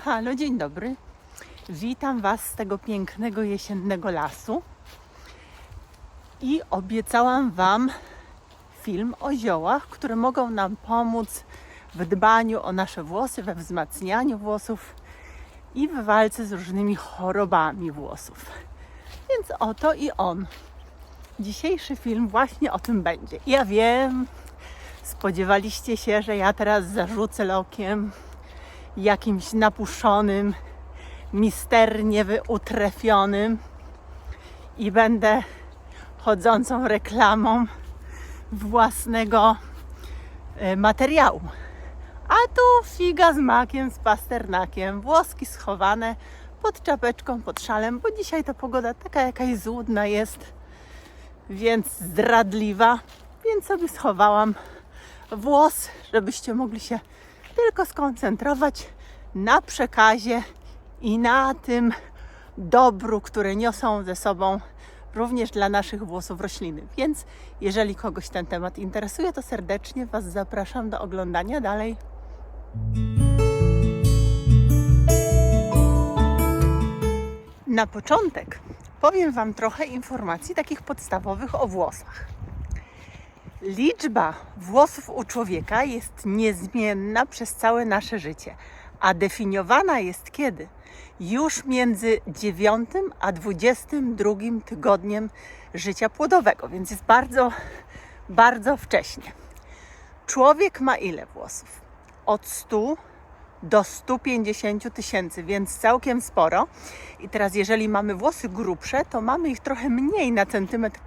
Halo, dzień dobry. Witam Was z tego pięknego jesiennego lasu i obiecałam Wam film o ziołach, które mogą nam pomóc w dbaniu o nasze włosy, we wzmacnianiu włosów i w walce z różnymi chorobami włosów. Więc oto i on. Dzisiejszy film właśnie o tym będzie. Ja wiem, spodziewaliście się, że ja teraz zarzucę lokiem jakimś napuszczonym, misternie utrefionym i będę chodzącą reklamą własnego materiału. A tu figa z makiem, z pasternakiem, włoski schowane pod czapeczką, pod szalem, bo dzisiaj ta pogoda taka jakaś złudna jest, więc zdradliwa, więc sobie schowałam włos, żebyście mogli się tylko skoncentrować na przekazie i na tym dobru, które niosą ze sobą również dla naszych włosów rośliny. Więc jeżeli kogoś ten temat interesuje, to serdecznie Was zapraszam do oglądania dalej. Na początek powiem Wam trochę informacji takich podstawowych o włosach. Liczba włosów u człowieka jest niezmienna przez całe nasze życie, a definiowana jest kiedy? Już między 9 a 22 tygodniem życia płodowego, więc jest bardzo, bardzo wcześnie. Człowiek ma ile włosów? Od 100 do 150 tysięcy, więc całkiem sporo. I teraz jeżeli mamy włosy grubsze, to mamy ich trochę mniej na centymetr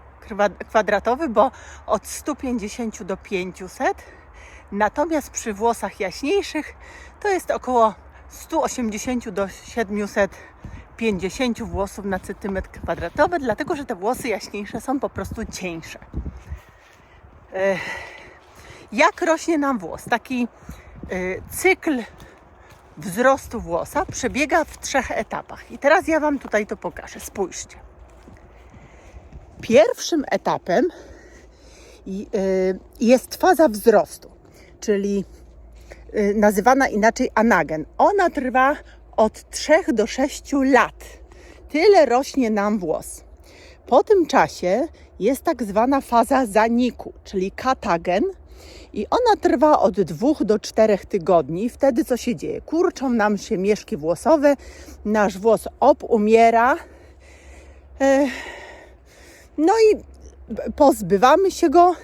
kwadratowy, bo od 150 do 500. Natomiast przy włosach jaśniejszych to jest około 180 do 750 włosów na centymetr kwadratowy, dlatego że te włosy jaśniejsze są po prostu cieńsze. Jak rośnie nam włos? Taki cykl wzrostu włosa przebiega w 3 etapach. I teraz ja Wam tutaj to pokażę. Spójrzcie. Pierwszym etapem jest faza wzrostu, czyli nazywana inaczej anagen. Ona trwa od 3 do 6 lat. Tyle rośnie nam włos. Po tym czasie jest tak zwana faza zaniku, czyli katagen. I ona trwa od 2 do 4 tygodni. Wtedy co się dzieje? Kurczą nam się mieszki włosowe, nasz włos obumiera. No i pozbywamy się go,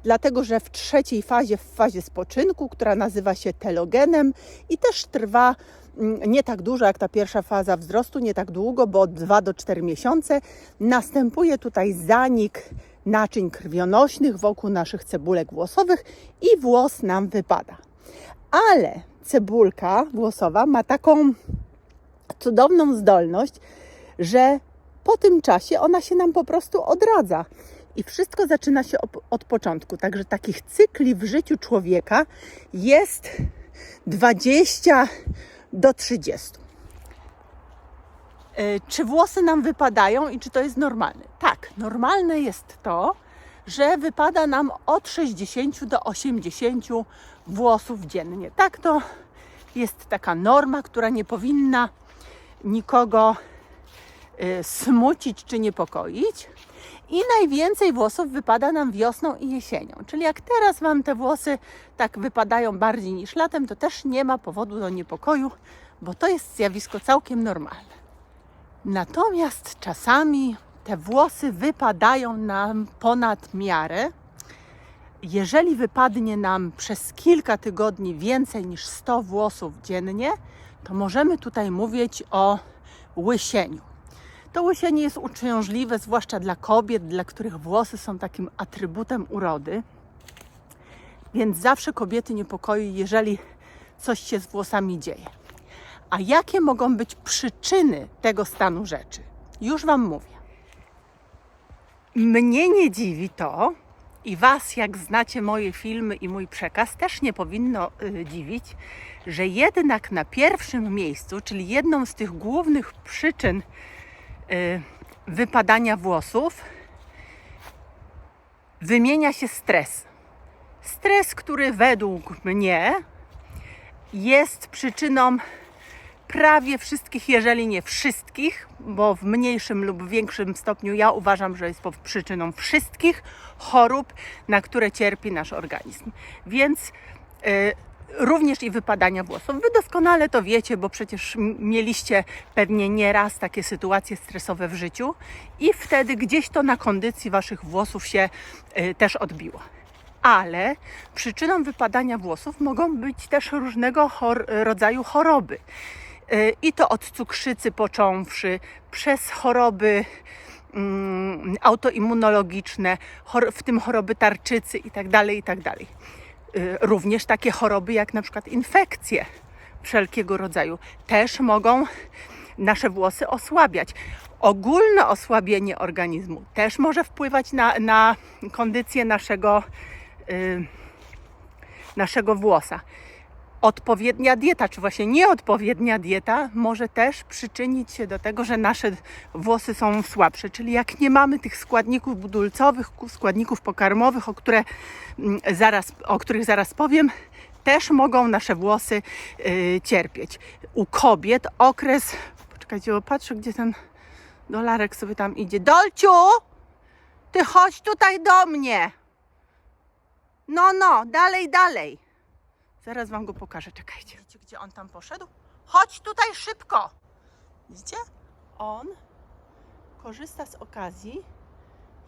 dlatego że w 3. fazie, w fazie spoczynku, która nazywa się telogenem i też trwa nie tak dużo jak ta pierwsza faza wzrostu, nie tak długo, bo od 2 do 4 miesiące, następuje tutaj zanik naczyń krwionośnych wokół naszych cebulek włosowych i włos nam wypada. Ale cebulka włosowa ma taką cudowną zdolność, że po tym czasie ona się nam po prostu odradza i wszystko zaczyna się od początku. Także takich cykli w życiu człowieka jest 20 do 30. Czy włosy nam wypadają i czy to jest normalne? Tak, normalne jest to, że wypada nam od 60 do 80 włosów dziennie. Tak, to jest taka norma, która nie powinna nikogo smucić czy niepokoić. I najwięcej włosów wypada nam wiosną i jesienią. Czyli jak teraz Wam te włosy tak wypadają bardziej niż latem, to też nie ma powodu do niepokoju, bo to jest zjawisko całkiem normalne. Natomiast czasami te włosy wypadają nam ponad miarę. Jeżeli wypadnie nam przez kilka tygodni więcej niż 100 włosów dziennie, to możemy tutaj mówić o łysieniu. To łysienie jest uciążliwe, zwłaszcza dla kobiet, dla których włosy są takim atrybutem urody. Więc zawsze kobiety niepokoi, jeżeli coś się z włosami dzieje. A jakie mogą być przyczyny tego stanu rzeczy? Już Wam mówię. Mnie nie dziwi to i Was, jak znacie moje filmy i mój przekaz, też nie powinno dziwić, że jednak na pierwszym miejscu, czyli jedną z tych głównych przyczyn wypadania włosów, wymienia się stres. Stres, który według mnie jest przyczyną prawie wszystkich, jeżeli nie wszystkich, bo w mniejszym lub większym stopniu ja uważam, że jest przyczyną wszystkich chorób, na które cierpi nasz organizm. Więc również i wypadania włosów. Wy doskonale to wiecie, bo przecież mieliście pewnie nieraz takie sytuacje stresowe w życiu i wtedy gdzieś to na kondycji waszych włosów się też odbiło. Ale przyczyną wypadania włosów mogą być też różnego rodzaju choroby. I to od cukrzycy począwszy, przez choroby autoimmunologiczne, w tym choroby tarczycy itd. Również takie choroby jak na przykład infekcje wszelkiego rodzaju też mogą nasze włosy osłabiać. Ogólne osłabienie organizmu też może wpływać na kondycję naszego włosa. Odpowiednia dieta, czy właśnie nieodpowiednia dieta może też przyczynić się do tego, że nasze włosy są słabsze. Czyli jak nie mamy tych składników budulcowych, składników pokarmowych, o których zaraz powiem, też mogą nasze włosy cierpieć. U kobiet okres... Poczekajcie, bo patrzę, gdzie ten dolarek sobie tam idzie. Dolciu! Ty chodź tutaj do mnie! No, dalej. Zaraz wam go pokażę, czekajcie. Widzicie, gdzie on tam poszedł? Chodź tutaj szybko! Widzicie? On korzysta z okazji,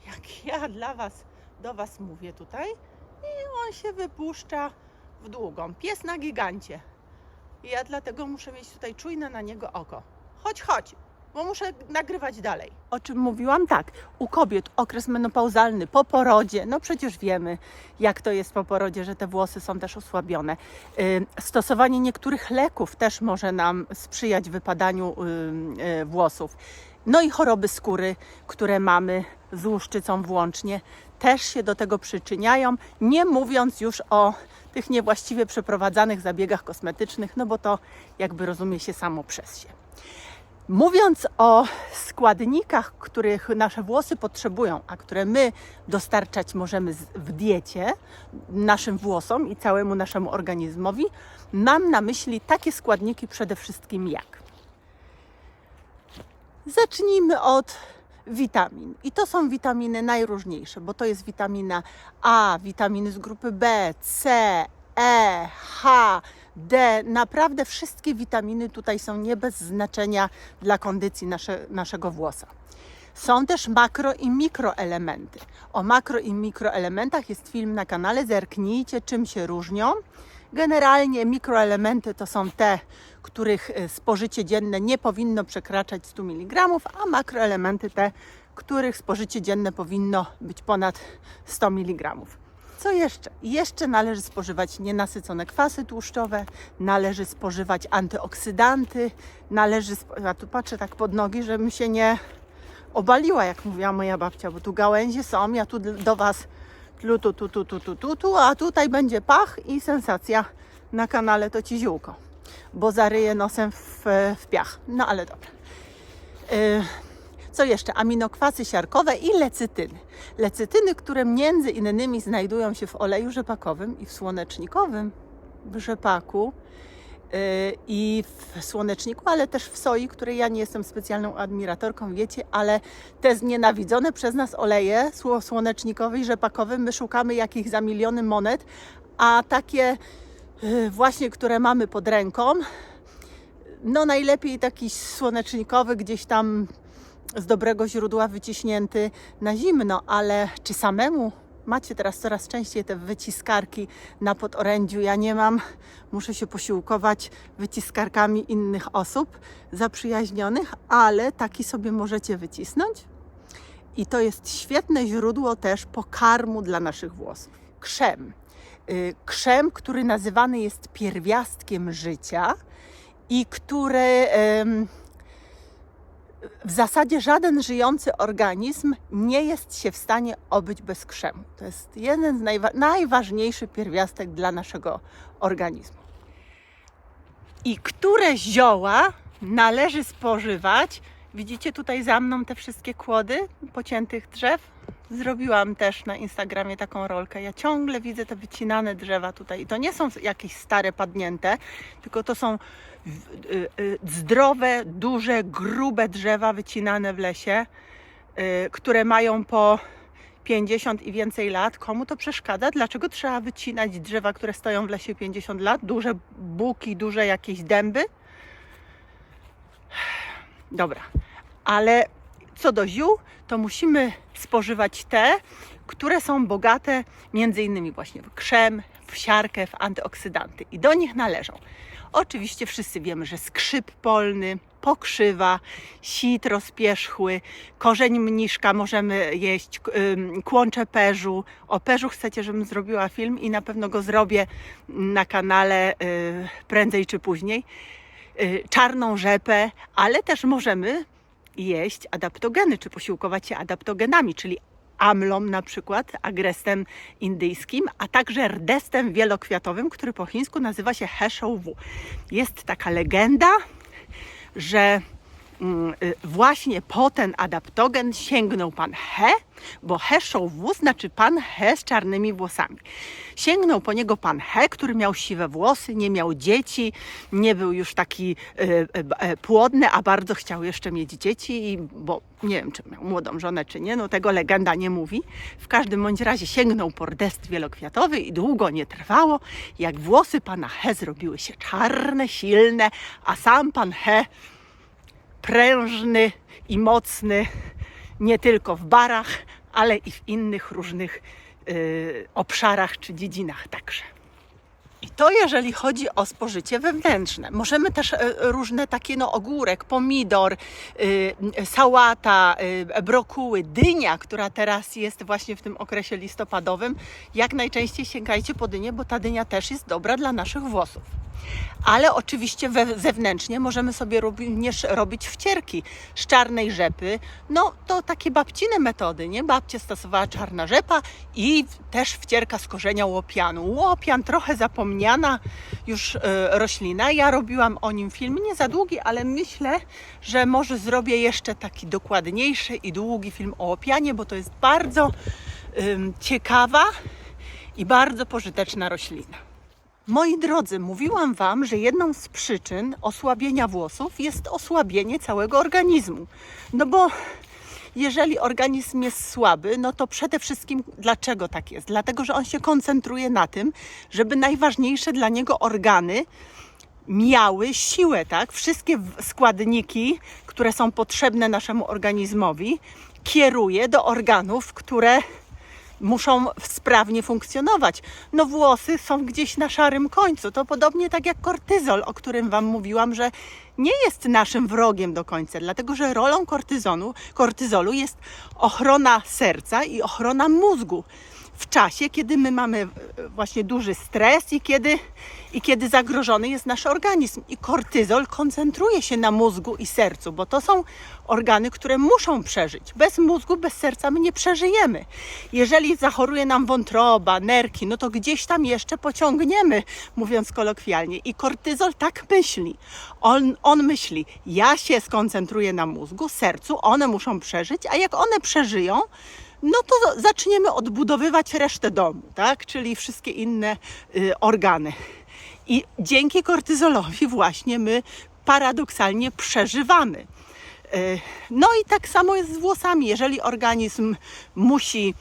jak ja do was mówię tutaj, i on się wypuszcza w długą. Pies na gigancie. I ja dlatego muszę mieć tutaj czujne na niego oko. Chodź, bo muszę nagrywać dalej. O czym mówiłam? Tak, u kobiet okres menopauzalny po porodzie, no przecież wiemy, jak to jest po porodzie, że te włosy są też osłabione. Stosowanie niektórych leków też może nam sprzyjać wypadaniu włosów. No i choroby skóry, które mamy z łuszczycą włącznie, też się do tego przyczyniają, nie mówiąc już o tych niewłaściwie przeprowadzanych zabiegach kosmetycznych, no bo to jakby rozumie się samo przez się. Mówiąc o składnikach, których nasze włosy potrzebują, a które my dostarczać możemy w diecie naszym włosom i całemu naszemu organizmowi, mam na myśli takie składniki przede wszystkim jak. Zacznijmy od witamin. I to są witaminy najróżniejsze, bo to jest witamina A, witaminy z grupy B, C, E, H, D. Naprawdę wszystkie witaminy tutaj są nie bez znaczenia dla kondycji naszego włosa. Są też makro i mikroelementy. O makro i mikroelementach jest film na kanale, zerknijcie, czym się różnią. Generalnie mikroelementy to są te, których spożycie dzienne nie powinno przekraczać 100 mg, a makroelementy te, których spożycie dzienne powinno być ponad 100 mg. Co jeszcze? Jeszcze należy spożywać nienasycone kwasy tłuszczowe, należy spożywać antyooksydanty, ja tu patrzę tak pod nogi, żebym się nie obaliła, jak mówiła moja babcia, bo tu gałęzie są, ja tu do was a tutaj będzie pach i sensacja na kanale to ci ziółko, bo zaryję nosem w piach. No ale dobra. Co jeszcze? Aminokwasy siarkowe i lecytyny. Lecytyny, które między innymi znajdują się w oleju rzepakowym i w słonecznikowym, w rzepaku i w słoneczniku, ale też w soi, której ja nie jestem specjalną admiratorką, wiecie, ale te znienawidzone przez nas oleje słonecznikowy i rzepakowy, my szukamy jakich za miliony monet, a takie właśnie, które mamy pod ręką, no najlepiej taki słonecznikowy gdzieś tam z dobrego źródła wyciśnięty na zimno, ale czy samemu macie teraz coraz częściej te wyciskarki na podorędziu? Ja nie mam, muszę się posiłkować wyciskarkami innych osób zaprzyjaźnionych, ale taki sobie możecie wycisnąć i to jest świetne źródło też pokarmu dla naszych włosów. Krzem. Krzem, który nazywany jest pierwiastkiem życia i który w zasadzie żaden żyjący organizm nie jest się w stanie obyć bez krzemu. To jest jeden z najważniejszych pierwiastek dla naszego organizmu. I które zioła należy spożywać? Widzicie tutaj za mną te wszystkie kłody pociętych drzew? Zrobiłam też na Instagramie taką rolkę. Ja ciągle widzę te wycinane drzewa tutaj. I to nie są jakieś stare, padnięte, tylko to są zdrowe, duże, grube drzewa wycinane w lesie, które mają po 50 i więcej lat. Komu to przeszkadza? Dlaczego trzeba wycinać drzewa, które stoją w lesie 50 lat? Duże buki, duże jakieś dęby? Dobra, ale co do ziół, to musimy spożywać te, które są bogate między innymi właśnie w krzem, w siarkę, w antyoksydanty. I do nich należą. Oczywiście wszyscy wiemy, że skrzyp polny, pokrzywa, sit rozpierzchły, korzeń mniszka możemy jeść, kłącze perzu. O perzu chcecie, żebym zrobiła film i na pewno go zrobię na kanale prędzej czy później. Czarną rzepę, ale też możemy jeść adaptogeny, czy posiłkować się adaptogenami, czyli amlą na przykład, agrestem indyjskim, a także rdestem wielokwiatowym, który po chińsku nazywa się he shou wu. Jest taka legenda, że właśnie po ten adaptogen sięgnął pan He, bo he shou wu znaczy pan He z czarnymi włosami. Sięgnął po niego pan He, który miał siwe włosy, nie miał dzieci, nie był już taki płodny, a bardzo chciał jeszcze mieć dzieci, bo nie wiem, czy miał młodą żonę, czy nie, no tego legenda nie mówi. W każdym bądź razie sięgnął po rdest wielokwiatowy i długo nie trwało, jak włosy pana He zrobiły się czarne, silne, a sam pan He prężny i mocny nie tylko w barach, ale i w innych różnych obszarach czy dziedzinach także. I to jeżeli chodzi o spożycie wewnętrzne. Możemy też różne takie, ogórek, pomidor, sałata, brokuły, dynia, która teraz jest właśnie w tym okresie listopadowym. Jak najczęściej sięgajcie po dynię, bo ta dynia też jest dobra dla naszych włosów. Ale oczywiście zewnętrznie możemy sobie również robić wcierki z czarnej rzepy. No to takie babcine metody, nie? Babcia stosowała czarna rzepa i też wcierka z korzenia łopianu. Łopian trochę zapomniana już roślina. Ja robiłam o nim film, nie za długi, ale myślę, że może zrobię jeszcze taki dokładniejszy i długi film o łopianie, bo to jest bardzo ciekawa i bardzo pożyteczna roślina. Moi drodzy, mówiłam Wam, że jedną z przyczyn osłabienia włosów jest osłabienie całego organizmu. No bo jeżeli organizm jest słaby, no to przede wszystkim dlaczego tak jest? Dlatego, że on się koncentruje na tym, żeby najważniejsze dla niego organy miały siłę, tak? Wszystkie składniki, które są potrzebne naszemu organizmowi, kieruje do organów, które muszą sprawnie funkcjonować. No włosy są gdzieś na szarym końcu. To podobnie tak jak kortyzol, o którym Wam mówiłam, że nie jest naszym wrogiem do końca, dlatego że rolą kortyzolu jest ochrona serca i ochrona mózgu w czasie, kiedy my mamy właśnie duży stres i kiedy zagrożony jest nasz organizm. I kortyzol koncentruje się na mózgu i sercu, bo to są organy, które muszą przeżyć. Bez mózgu, bez serca my nie przeżyjemy. Jeżeli zachoruje nam wątroba, nerki, no to gdzieś tam jeszcze pociągniemy, mówiąc kolokwialnie. I kortyzol tak myśli. On myśli, ja się skoncentruję na mózgu, sercu, one muszą przeżyć, a jak one przeżyją, no to zaczniemy odbudowywać resztę domu, tak? Czyli wszystkie inne organy. I dzięki kortyzolowi właśnie my paradoksalnie przeżywamy. No i tak samo jest z włosami. Jeżeli organizm musi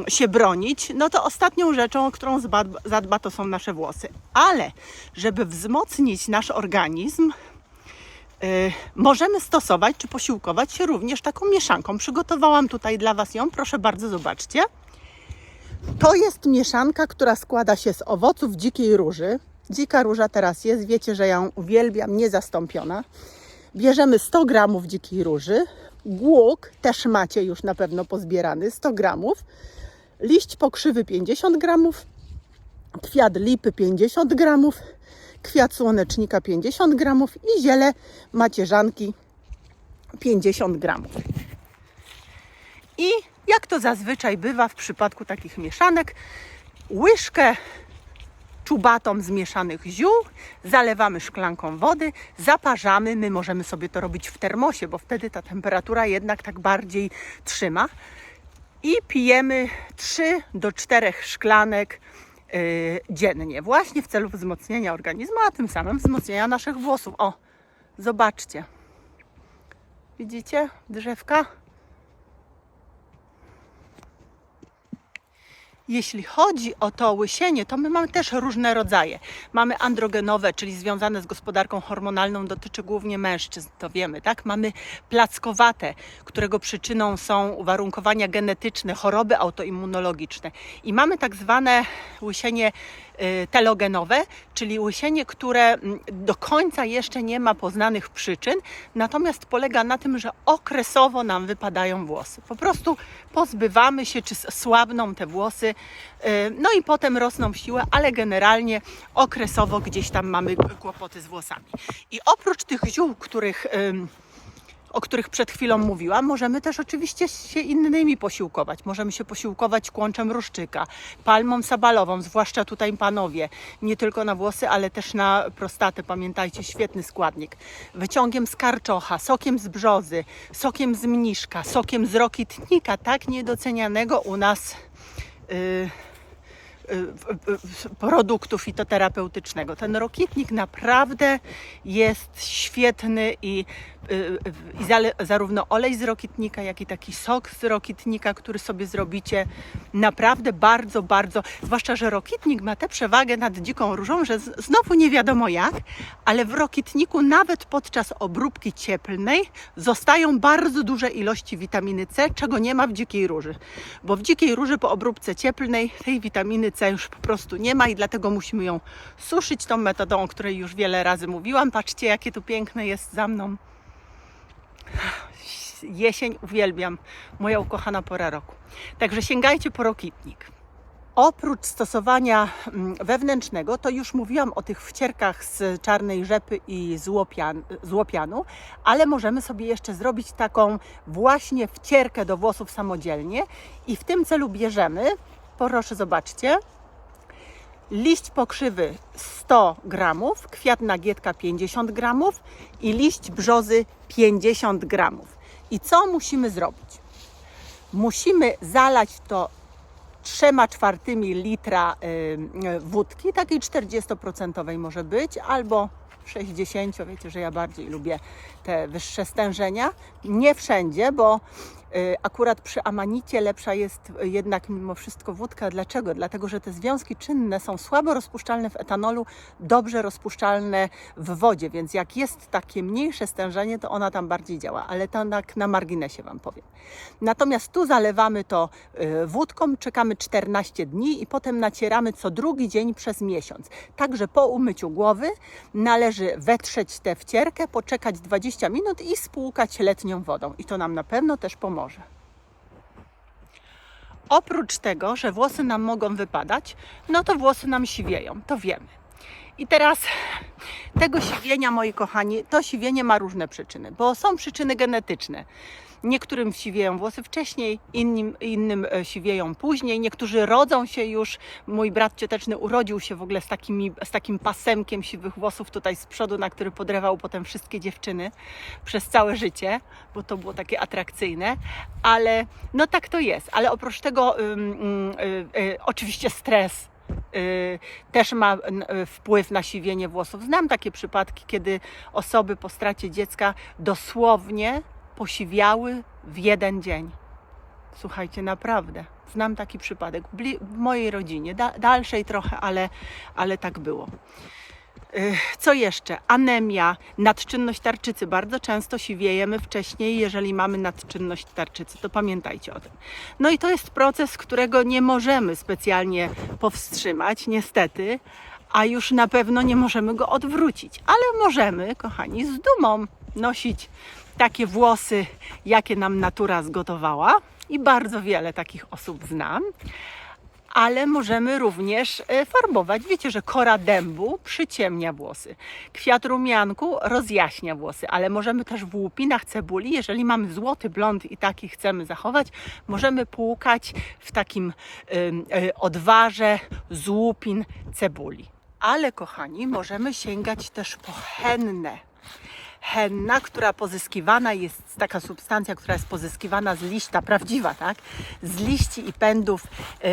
się bronić, no to ostatnią rzeczą, o którą zadba, to są nasze włosy. Ale żeby wzmocnić nasz organizm, możemy stosować czy posiłkować się również taką mieszanką. Przygotowałam tutaj dla Was ją, proszę bardzo, zobaczcie. To jest mieszanka, która składa się z owoców dzikiej róży. Dzika róża teraz jest, wiecie, że ja ją uwielbiam, niezastąpiona. Bierzemy 100 gramów dzikiej róży, głuk też macie już na pewno pozbierany, 100 gramów, liść pokrzywy 50 gramów, kwiat lipy 50 gramów, kwiat słonecznika 50 gramów i ziele macierzanki 50 gramów. I jak to zazwyczaj bywa w przypadku takich mieszanek, łyżkę czubatą zmieszanych ziół zalewamy szklanką wody, zaparzamy. My możemy sobie to robić w termosie, bo wtedy ta temperatura jednak tak bardziej trzyma. I pijemy 3 do 4 szklanek dziennie, właśnie w celu wzmocnienia organizmu, a tym samym wzmocnienia naszych włosów. O, zobaczcie. Widzicie drzewka? Jeśli chodzi o to łysienie, to my mamy też różne rodzaje. Mamy androgenowe, czyli związane z gospodarką hormonalną, dotyczy głównie mężczyzn, to wiemy, tak? Mamy plackowate, którego przyczyną są uwarunkowania genetyczne, choroby autoimmunologiczne. I mamy tak zwane łysienie telogenowe, czyli łysienie, które do końca jeszcze nie ma poznanych przyczyn, natomiast polega na tym, że okresowo nam wypadają włosy. Po prostu pozbywamy się, czy słabną te włosy, no i potem rosną w siłę, ale generalnie okresowo gdzieś tam mamy kłopoty z włosami. I oprócz tych ziół, o których przed chwilą mówiłam, możemy też oczywiście się innymi posiłkować. Możemy się posiłkować kłączem ruszczyka, palmą sabalową, zwłaszcza tutaj panowie, nie tylko na włosy, ale też na prostatę, pamiętajcie, świetny składnik. Wyciągiem z karczocha, sokiem z brzozy, sokiem z mniszka, sokiem z rokitnika, tak niedocenianego u nas produktu fitoterapeutycznego. Ten rokitnik naprawdę jest świetny i zarówno olej z rokitnika, jak i taki sok z rokitnika, który sobie zrobicie, naprawdę bardzo, zwłaszcza, że rokitnik ma tę przewagę nad dziką różą, że znowu nie wiadomo jak, ale w rokitniku nawet podczas obróbki cieplnej zostają bardzo duże ilości witaminy C, czego nie ma w dzikiej róży, bo w dzikiej róży po obróbce cieplnej tej witaminy C już po prostu nie ma i dlatego musimy ją suszyć tą metodą, o której już wiele razy mówiłam. Patrzcie, jakie tu piękne jest za mną. Jesień uwielbiam, moja ukochana pora roku. Także sięgajcie po rokitnik. Oprócz stosowania wewnętrznego, to już mówiłam o tych wcierkach z czarnej rzepy i z łopianu, ale możemy sobie jeszcze zrobić taką właśnie wcierkę do włosów samodzielnie i w tym celu bierzemy, proszę zobaczcie, liść pokrzywy 100 gramów, kwiat nagietka 50 gramów i liść brzozy 50 gramów. I co musimy zrobić? Musimy zalać to 3/4 litra wódki, takiej 40% może być, albo 60, wiecie, że ja bardziej lubię te wyższe stężenia. Nie wszędzie, bo akurat przy amanicie lepsza jest jednak mimo wszystko wódka. Dlaczego? Dlatego, że te związki czynne są słabo rozpuszczalne w etanolu, dobrze rozpuszczalne w wodzie, więc jak jest takie mniejsze stężenie, to ona tam bardziej działa, ale to tak na marginesie Wam powiem. Natomiast tu zalewamy to wódką, czekamy 14 dni i potem nacieramy co drugi dzień przez miesiąc. Także po umyciu głowy należy wetrzeć tę wcierkę, poczekać 20 minut i spłukać letnią wodą. I to nam na pewno też pomoże. Oprócz tego, że włosy nam mogą wypadać, no to włosy nam siwieją, to wiemy. I teraz tego siwienia, moi kochani, to siwienie ma różne przyczyny, bo są przyczyny genetyczne. Niektórym siwieją włosy wcześniej, innym siwieją później. Niektórzy rodzą się już. Mój brat cioteczny urodził się w ogóle z takim pasemkiem siwych włosów tutaj z przodu, na który podrywał potem wszystkie dziewczyny przez całe życie, bo to było takie atrakcyjne. Ale no tak to jest. Ale oprócz tego oczywiście stres też ma wpływ na siwienie włosów. Znam takie przypadki, kiedy osoby po stracie dziecka dosłownie posiwiały w jeden dzień. Słuchajcie, naprawdę. Znam taki przypadek w mojej rodzinie, dalszej trochę, ale tak było. Co jeszcze? Anemia, nadczynność tarczycy. Bardzo często siwiejemy wcześniej, jeżeli mamy nadczynność tarczycy. To pamiętajcie o tym. No i to jest proces, którego nie możemy specjalnie powstrzymać, niestety, a już na pewno nie możemy go odwrócić. Ale możemy, kochani, z dumą nosić takie włosy, jakie nam natura zgotowała i bardzo wiele takich osób znam, ale możemy również farbować. Wiecie, że kora dębu przyciemnia włosy, kwiat rumianku rozjaśnia włosy, ale możemy też w łupinach cebuli, jeżeli mamy złoty blond i taki chcemy zachować, możemy płukać w takim odwarze z łupin cebuli. Ale kochani, możemy sięgać też po hennę. henna, która pozyskiwana jest, taka substancja, która jest pozyskiwana z liścia, prawdziwa, tak? Z liści i pędów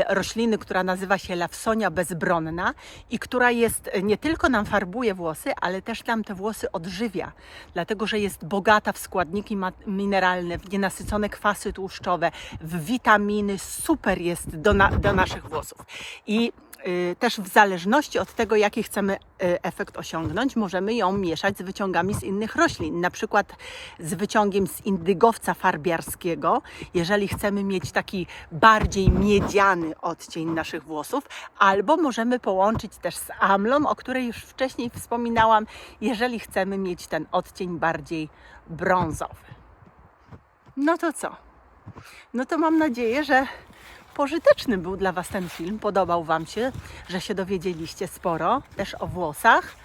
rośliny, która nazywa się Lawsonia bezbronna i która jest, nie tylko nam farbuje włosy, ale też nam te włosy odżywia, dlatego że jest bogata w składniki mineralne, w nienasycone kwasy tłuszczowe, w witaminy, super jest do naszych włosów. I też w zależności od tego, jaki chcemy efekt osiągnąć, możemy ją mieszać z wyciągami z innych roślin. Na przykład z wyciągiem z indygowca farbiarskiego, jeżeli chcemy mieć taki bardziej miedziany odcień naszych włosów, albo możemy połączyć też z amlą, o której już wcześniej wspominałam, jeżeli chcemy mieć ten odcień bardziej brązowy. No to co? No to mam nadzieję, że pożyteczny był dla Was ten film, podobał Wam się, że się dowiedzieliście sporo też o włosach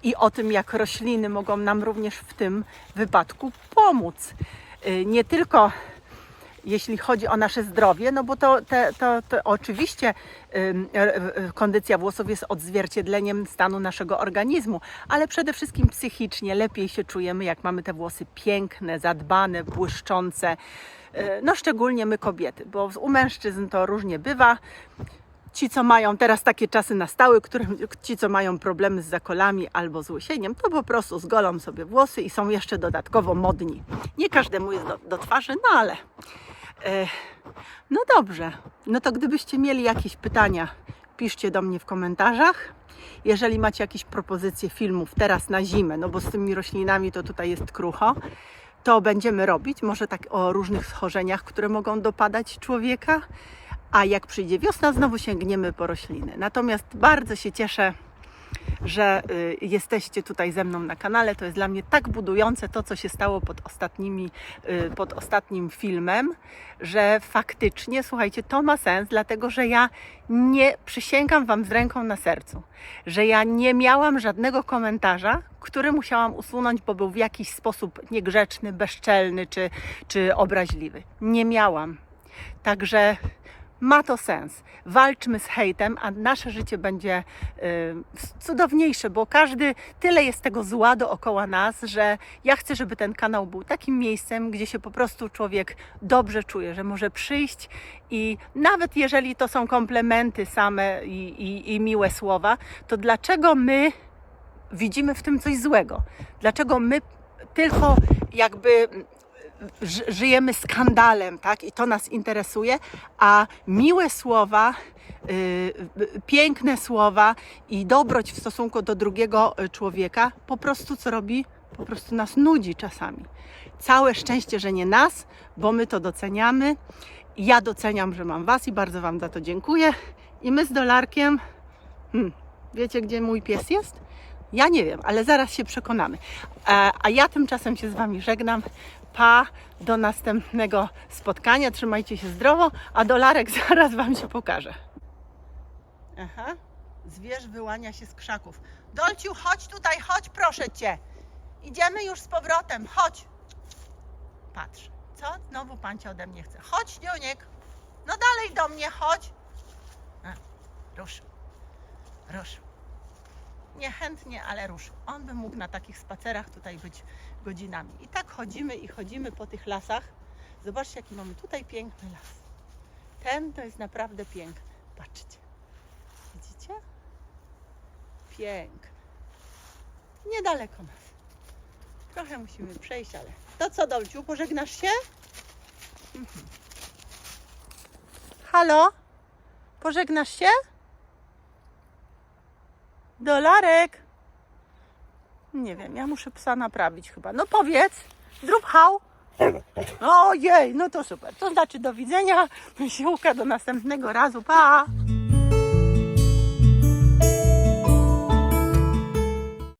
i o tym, jak rośliny mogą nam również w tym wypadku pomóc. Nie tylko jeśli chodzi o nasze zdrowie, no bo to oczywiście kondycja włosów jest odzwierciedleniem stanu naszego organizmu, ale przede wszystkim psychicznie lepiej się czujemy, jak mamy te włosy piękne, zadbane, błyszczące. No szczególnie my kobiety, bo u mężczyzn to różnie bywa. Ci, co mają teraz takie czasy nastały, ci, co mają problemy z zakolami albo z łysieniem, to po prostu zgolą sobie włosy i są jeszcze dodatkowo modni. Nie każdemu jest do twarzy, no ale... No dobrze, no to gdybyście mieli jakieś pytania, piszcie do mnie w komentarzach. Jeżeli macie jakieś propozycje filmów teraz na zimę, no bo z tymi roślinami to tutaj jest krucho, to będziemy robić, może tak o różnych schorzeniach, które mogą dopadać człowieka, a jak przyjdzie wiosna, znowu sięgniemy po rośliny. Natomiast bardzo się cieszę, że jesteście tutaj ze mną na kanale. To jest dla mnie tak budujące to, co się stało pod ostatnim filmem, że faktycznie, słuchajcie, to ma sens, dlatego że ja nie przysięgam Wam z ręką na sercu, że ja nie miałam żadnego komentarza, który musiałam usunąć, bo był w jakiś sposób niegrzeczny, bezczelny czy obraźliwy. Nie miałam. Także ma to sens. Walczmy z hejtem, a nasze życie będzie cudowniejsze, bo tyle jest tego zła dookoła nas, że ja chcę, żeby ten kanał był takim miejscem, gdzie się po prostu człowiek dobrze czuje, że może przyjść i nawet jeżeli to są komplementy same i miłe słowa, to dlaczego my widzimy w tym coś złego? Dlaczego my tylko jakby żyjemy skandalem, tak? I to nas interesuje, a miłe słowa, piękne słowa i dobroć w stosunku do drugiego człowieka po prostu co robi? Po prostu nas nudzi czasami. Całe szczęście, że nie nas, bo my to doceniamy. Ja doceniam, że mam Was i bardzo Wam za to dziękuję. I my z Dolarkiem, wiecie, gdzie mój pies jest? Ja nie wiem, ale zaraz się przekonamy. A ja tymczasem się z Wami żegnam. Pa, do następnego spotkania. Trzymajcie się zdrowo, a Dolarek zaraz Wam się pokaże. Aha, zwierz wyłania się z krzaków. Dolciu, chodź tutaj, chodź, proszę Cię. Idziemy już z powrotem, chodź. Patrz, co? Znowu Pan Cię ode mnie chce. Chodź, Niuniek. No dalej do mnie, chodź. Rusz. Niechętnie, ale rusz. On by mógł na takich spacerach tutaj być godzinami. I tak chodzimy po tych lasach. Zobaczcie, jaki mamy tutaj piękny las. Ten to jest naprawdę piękny. Patrzcie. Widzicie? Piękny. Niedaleko nas. Trochę musimy przejść, ale... To co, Dolciu, pożegnasz się? Halo? Pożegnasz się? Dolarek? Nie wiem, ja muszę psa naprawić chyba. No powiedz, zrób hał. Ojej, no to super. To znaczy do widzenia. Siłka, do następnego razu. Pa!